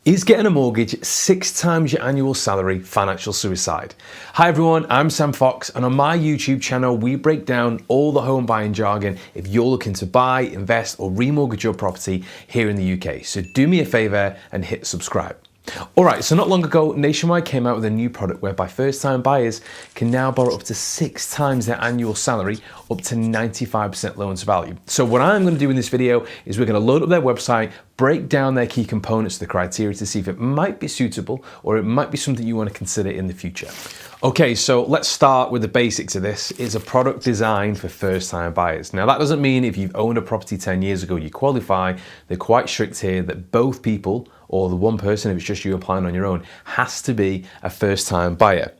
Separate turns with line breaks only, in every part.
Is getting a mortgage 6 times your annual salary financial suicide? Hi everyone, I'm Sam Fox, and on my YouTube channel we break down all the home buying jargon if you're looking to buy, invest or remortgage your property here in the UK. So do me a favour and hit subscribe. Alright, so not long ago Nationwide came out with a new product whereby first time buyers can now borrow up to 6 times their annual salary, up to 95% loan to value. So what I'm going to do in this video is we're going to load up their website, break down their key components, the criteria, to see if it might be suitable or it might be something you want to consider in the future. Okay, so let's start with the basics of this. It's a product designed for first-time buyers. Now that doesn't mean if you've owned a property 10 years ago you qualify. They're quite strict here that both people, or the one person, if it's just you applying on your own, has to be a first-time buyer.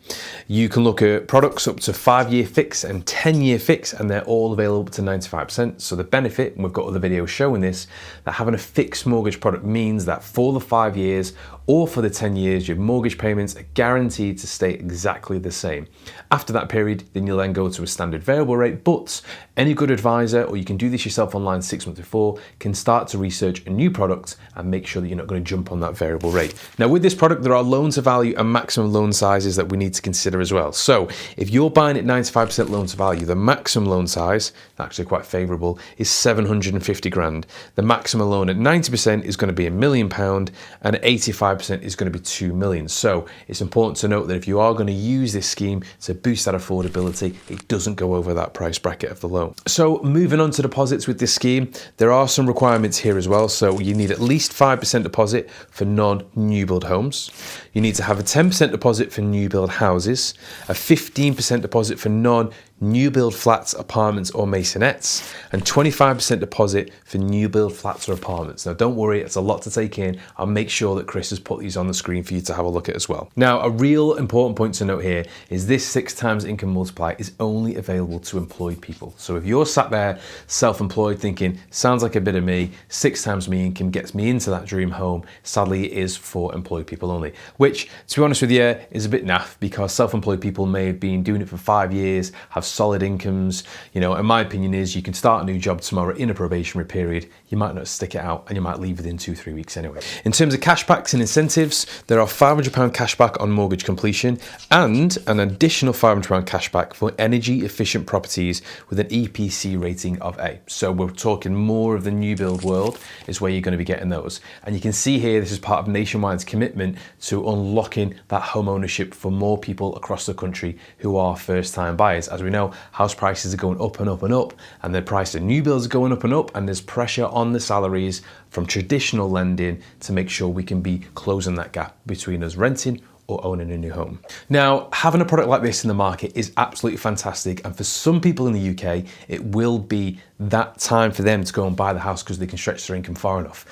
You can look at products up to 5-year fix and 10-year fix, and they're all available to 95%. So the benefit, and we've got other videos showing this, that having a fixed mortgage product means that for the 5 years or for the 10 years, your mortgage payments are guaranteed to stay exactly the same. After that period, then you'll then go to a standard variable rate, but any good advisor, or you can do this yourself online 6 months before, can start to research a new product and make sure that you're not going to jump on that variable rate. Now with this product, there are loan to value and maximum loan sizes that we need to consider as well. So if you're buying at 95% loan to value, the maximum loan size, actually quite favourable, is 750 grand. The maximum loan at 90% is going to be £1 million, and at 85% is going to be 2 million. So it's important to note that if you are going to use this scheme to boost that affordability, it doesn't go over that price bracket of the loan. So moving on to deposits with this scheme, there are some requirements here as well. So you need at least 5% deposit for non-new build homes. You need to have a 10% deposit for new build houses, a 15% deposit for non-new build flats, apartments or masonettes, and 25% deposit for new build flats or apartments. Now don't worry, it's a lot to take in. I'll make sure that Chris has put these on the screen for you to have a look at as well. Now a real important point to note here is this 6 times income multiplier is only available to employed people. So if you're sat there self-employed thinking, sounds like a bit of me, 6 times me income gets me into that dream home, sadly it is for employed people only. Which, to be honest with you, is a bit naff, because self-employed people may have been doing it for 5 years, have solid incomes. You know, and my opinion is you can start a new job tomorrow in a probationary period, you might not stick it out and you might leave within 2-3 weeks anyway. In terms of cashbacks and incentives, there are £500 cashback on mortgage completion and an additional £500 cashback for energy efficient properties with an EPC rating of A. So we're talking more of the new build world is where you're going to be getting those. And you can see here, this is part of Nationwide's commitment to unlocking that home ownership for more people across the country who are first time buyers. As we know, house prices are going up and up and up, and the price of new builds are going up and up, and there's pressure on the salaries from traditional lending to make sure we can be closing that gap between us renting or owning a new home. Now, having a product like this in the market is absolutely fantastic, and for some people in the UK, it will be that time for them to go and buy the house because they can stretch their income far enough.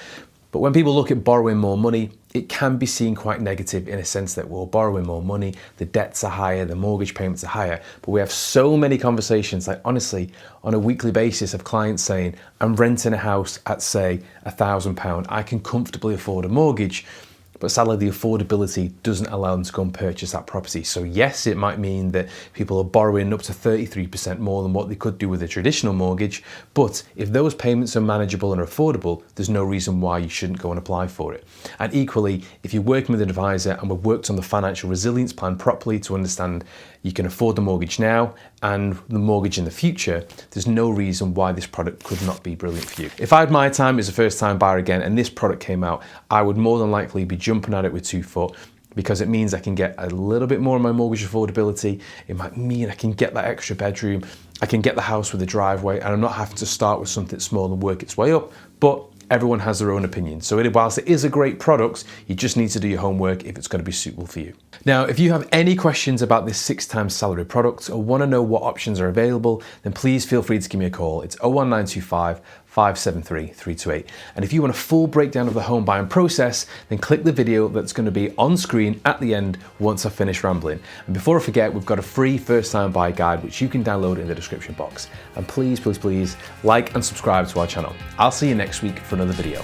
But when people look at borrowing more money, it can be seen quite negative in a sense that we're borrowing more money, the debts are higher, the mortgage payments are higher. But we have so many conversations, like honestly, on a weekly basis, of clients saying, I'm renting a house at say £1,000, I can comfortably afford a mortgage, but sadly the affordability doesn't allow them to go and purchase that property. So yes, it might mean that people are borrowing up to 33% more than what they could do with a traditional mortgage, but if those payments are manageable and affordable, there's no reason why you shouldn't go and apply for it. And equally, if you're working with an advisor and we've worked on the financial resilience plan properly to understand you can afford the mortgage now and the mortgage in the future, there's no reason why this product could not be brilliant for you. If I had my time as a first time buyer again and this product came out, I would more than likely be jumping at it with 2 foot, because it means I can get a little bit more of my mortgage affordability. It might mean I can get that extra bedroom, I can get the house with a driveway, and I'm not having to start with something small and work its way up. But everyone has their own opinion. So whilst it is a great product, you just need to do your homework if it's going to be suitable for you. Now, if you have any questions about this 6 times salary product or want to know what options are available, then please feel free to give me a call. It's 01925 573 328. And if you want a full breakdown of the home buying process, then click the video that's going to be on screen at the end once I finish rambling. And before I forget, we've got a free first time buy guide which you can download in the description box. And please, please, please like and subscribe to our channel. I'll see you next week for another video.